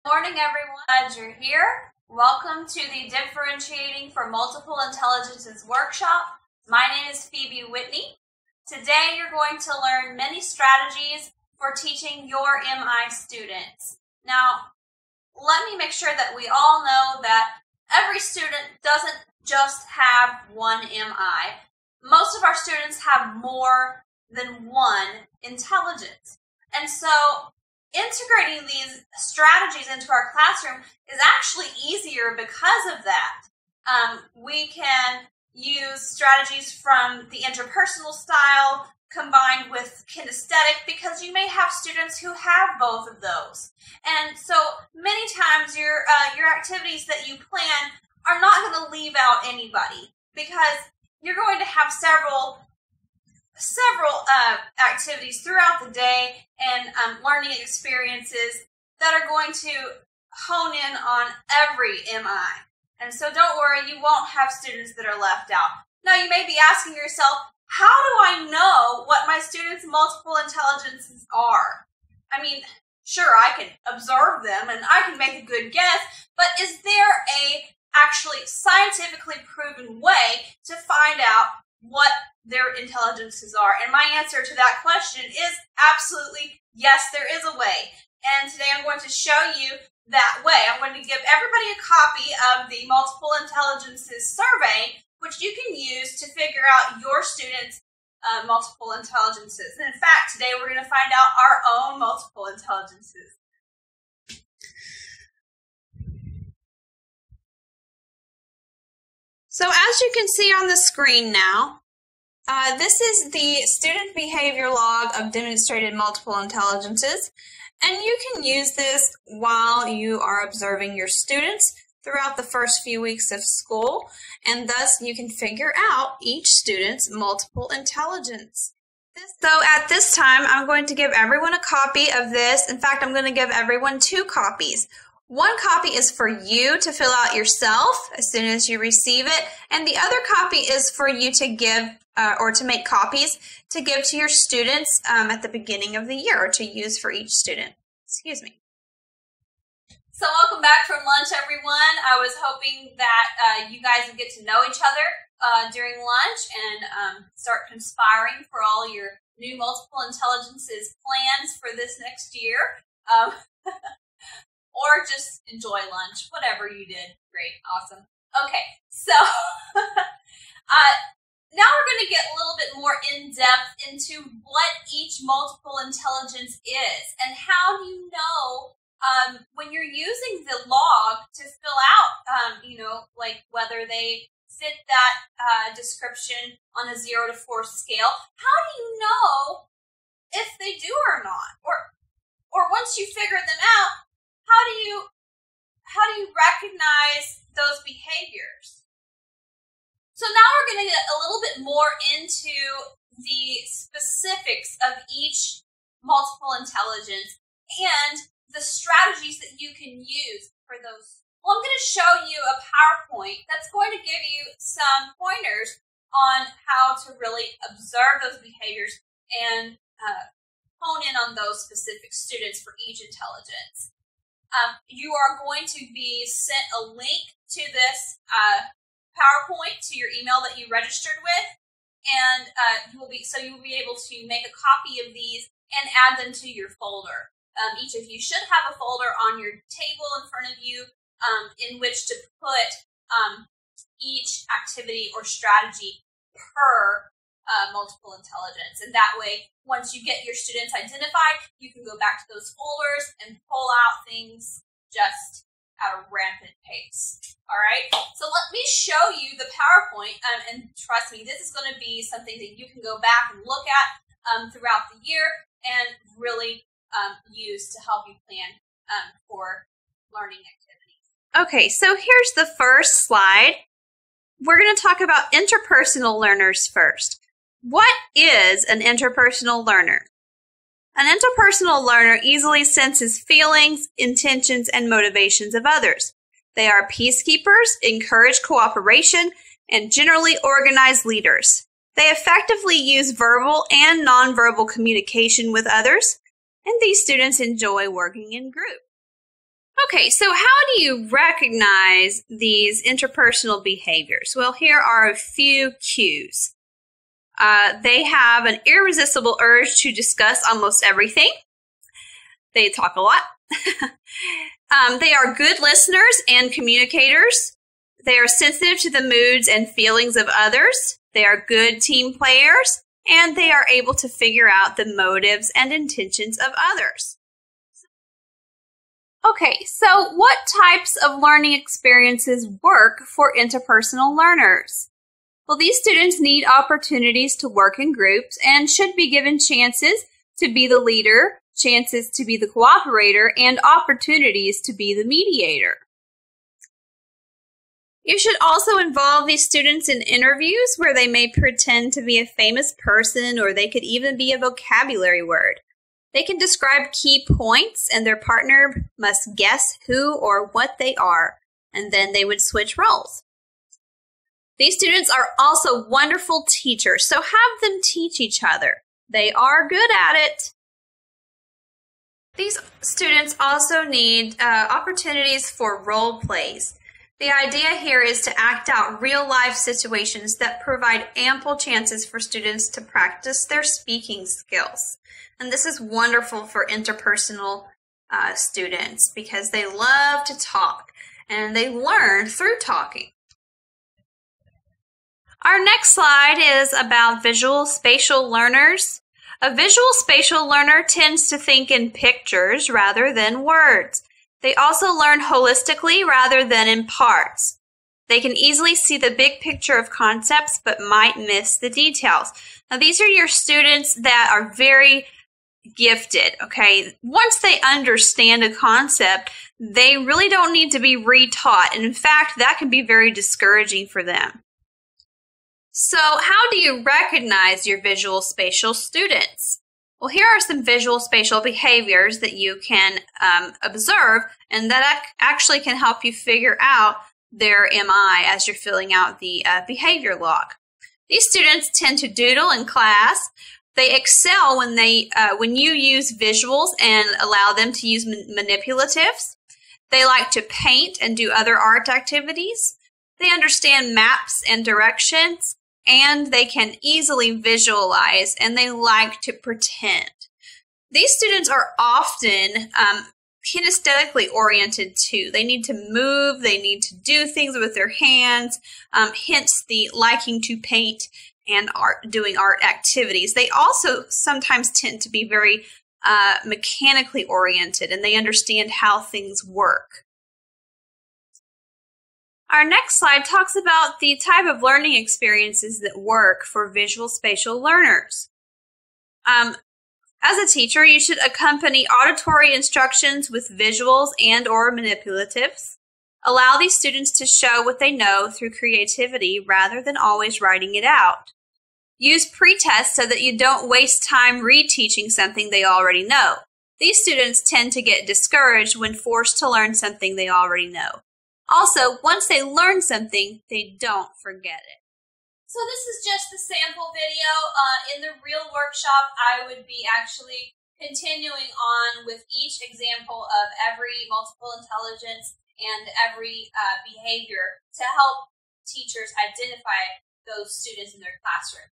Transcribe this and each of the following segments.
Morning, everyone. Glad you're here. Welcome to the Differentiating for Multiple Intelligences workshop. My name is Phoebe Whitney. Today you're going to learn many strategies for teaching your MI students. Now, let me make sure that we all know that every student doesn't just have one MI. Most of our students have more than one intelligence. And so integrating these strategies into our classroom is actually easier because of that. We can use strategies from the interpersonal style combined with kinesthetic because you may have students who have both of those. And so many times your activities that you plan are not going to leave out anybody because you're going to have several activities throughout the day and learning experiences that are going to hone in on every MI. And so don't worry, you won't have students that are left out. Now you may be asking yourself, how do I know what my students' multiple intelligences are? I mean, sure, I can observe them and I can make a good guess, but is there a actually scientifically proven way to find out what their intelligences are? And my answer to that question is absolutely yes, there is a way. And today I'm going to show you that way. I'm going to give everybody a copy of the Multiple Intelligences Survey, which you can use to figure out your students' multiple intelligences. And in fact, today we're going to find out our own multiple intelligences. So as you can see on the screen now, this is the student behavior log of demonstrated multiple intelligences, and you can use this while you are observing your students throughout the first few weeks of school, and thus you can figure out each student's multiple intelligence. So at this time, I'm going to give everyone a copy of this. In fact, I'm going to give everyone 2 copies. One copy is for you to fill out yourself as soon as you receive it, and the other copy is for you to give or to make copies to give to your students at the beginning of the year or to use for each student. Excuse me. So welcome back from lunch, everyone. I was hoping that you guys would get to know each other during lunch and start conspiring for all your new multiple intelligences plans for this next year. Or just enjoy lunch, whatever you did. Great, awesome. Okay, so now we're going to get a little bit more in-depth into what each multiple intelligence is and how do you know when you're using the log to fill out, like whether they fit that description on a 0 to 4 scale. How do you know if they do or not? Or once you figure them out, how do you recognize those behaviors? So now we're going to get a little bit more into the specifics of each multiple intelligence and the strategies that you can use for those. Well, I'm going to show you a PowerPoint that's going to give you some pointers on how to really observe those behaviors and hone in on those specific students for each intelligence. You are going to be sent a link to this PowerPoint to your email that you registered with, and you will be able to make a copy of these and add them to your folder. Each of you should have a folder on your table in front of you in which to put each activity or strategy per multiple intelligence. And that way, once you get your students identified, you can go back to those folders and pull out things just at a rampant pace. All right, so let me show you the PowerPoint, and trust me, this is going to be something that you can go back and look at throughout the year and really use to help you plan for learning activities. Okay, so here's the first slide. We're going to talk about interpersonal learners first. What is an interpersonal learner? An interpersonal learner easily senses feelings, intentions, and motivations of others. They are peacekeepers, encourage cooperation, and generally organized leaders. They effectively use verbal and nonverbal communication with others, and these students enjoy working in groups. Okay, so how do you recognize these interpersonal behaviors? Well, here are a few cues. They have an irresistible urge to discuss almost everything. They talk a lot. They are good listeners and communicators. They are sensitive to the moods and feelings of others. They are good team players, and they are able to figure out the motives and intentions of others. Okay, so what types of learning experiences work for interpersonal learners? Well, these students need opportunities to work in groups and should be given chances to be the leader, chances to be the cooperator, and opportunities to be the mediator. You should also involve these students in interviews where they may pretend to be a famous person, or they could even be a vocabulary word. They can describe key points, and their partner must guess who or what they are, and then they would switch roles. These students are also wonderful teachers, so have them teach each other. They are good at it. These students also need opportunities for role plays. The idea here is to act out real-life situations that provide ample chances for students to practice their speaking skills. And this is wonderful for interpersonal students because they love to talk and they learn through talking. Our next slide is about visual spatial learners. A visual spatial learner tends to think in pictures rather than words. They also learn holistically rather than in parts. They can easily see the big picture of concepts but might miss the details. Now, these are your students that are very gifted, okay? Once they understand a concept, they really don't need to be retaught. And in fact, that can be very discouraging for them. So how do you recognize your visual spatial students? Well, here are some visual spatial behaviors that you can observe, and that actually can help you figure out their MI as you're filling out the behavior log. These students tend to doodle in class. They excel when you use visuals and allow them to use manipulatives. They like to paint and do other art activities. They understand maps and directions, and they can easily visualize, and they like to pretend. These students are often kinesthetically oriented too. They need to move, they need to do things with their hands, hence the liking to paint and doing art activities. They also sometimes tend to be very mechanically oriented, and they understand how things work. Our next slide talks about the type of learning experiences that work for visual spatial learners. As a teacher, you should accompany auditory instructions with visuals and/or manipulatives. Allow these students to show what they know through creativity rather than always writing it out. Use pre-tests so that you don't waste time reteaching something they already know. These students tend to get discouraged when forced to learn something they already know. Also, once they learn something, they don't forget it. So this is just the sample video. In the real workshop, I would be actually continuing on with each example of every multiple intelligence and every behavior to help teachers identify those students in their classroom.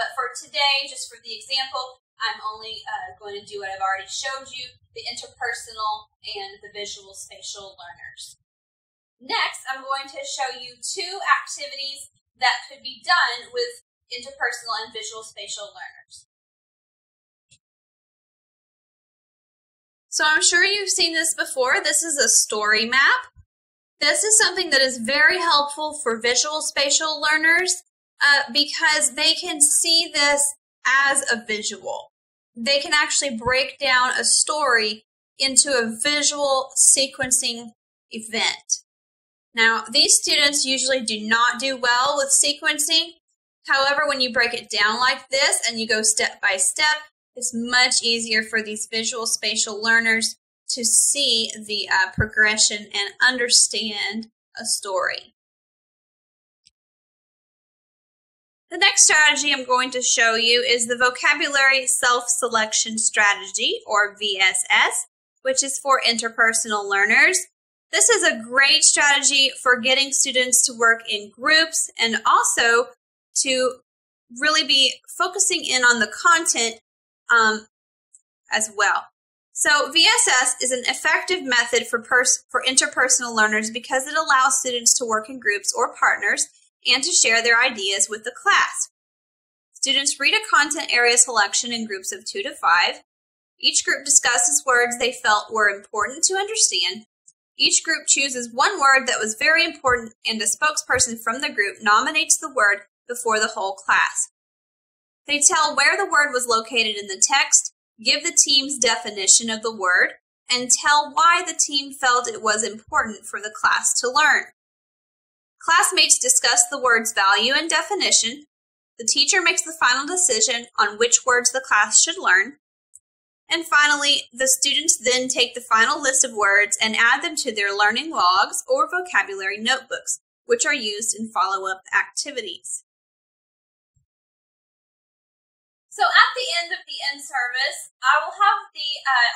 But for today, just for the example, I'm only going to do what I've already showed you, the interpersonal and the visual spatial learners. Next, I'm going to show you two activities that could be done with interpersonal and visual spatial learners. So I'm sure you've seen this before. This is a story map. This is something that is very helpful for visual spatial learners because they can see this as a visual. They can actually break down a story into a visual sequencing event. Now, these students usually do not do well with sequencing. However, when you break it down like this and you go step by step, it's much easier for these visual spatial learners to see the progression and understand a story. The next strategy I'm going to show you is the Vocabulary Self-Selection Strategy, or VSS, which is for interpersonal learners. This is a great strategy for getting students to work in groups and also to really be focusing in on the content as well. So VSS is an effective method for interpersonal learners because it allows students to work in groups or partners and to share their ideas with the class. Students read a content area selection in groups of 2 to 5. Each group discusses words they felt were important to understand. Each group chooses one word that was very important, and a spokesperson from the group nominates the word before the whole class. They tell where the word was located in the text, give the team's definition of the word, and tell why the team felt it was important for the class to learn. Classmates discuss the word's value and definition. The teacher makes the final decision on which words the class should learn. And finally, the students then take the final list of words and add them to their learning logs or vocabulary notebooks, which are used in follow-up activities. So at the end of the in-service, I will have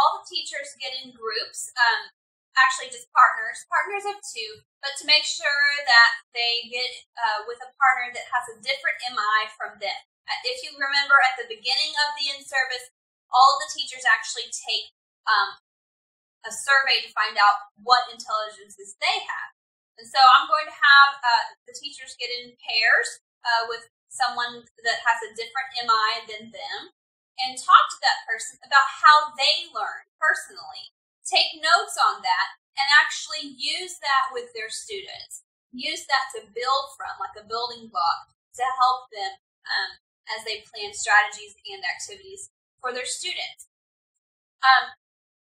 all the teachers get in groups, actually just partners of 2, but to make sure that they get with a partner that has a different MI from them. If you remember at the beginning of the in-service, all of the teachers actually take a survey to find out what intelligences they have. And so I'm going to have the teachers get in pairs with someone that has a different MI than them and talk to that person about how they learn personally. Take notes on that and actually use that with their students. Use that to build from, like a building block, to help them as they plan strategies and activities for their students.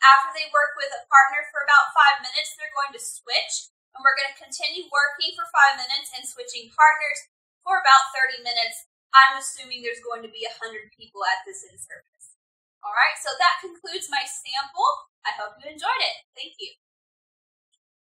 After they work with a partner for about 5 minutes, they're going to switch, and we're going to continue working for 5 minutes and switching partners for about 30 minutes. I'm assuming there's going to be 100 people at this in-service. All right, so that concludes my sample. I hope you enjoyed it. Thank you.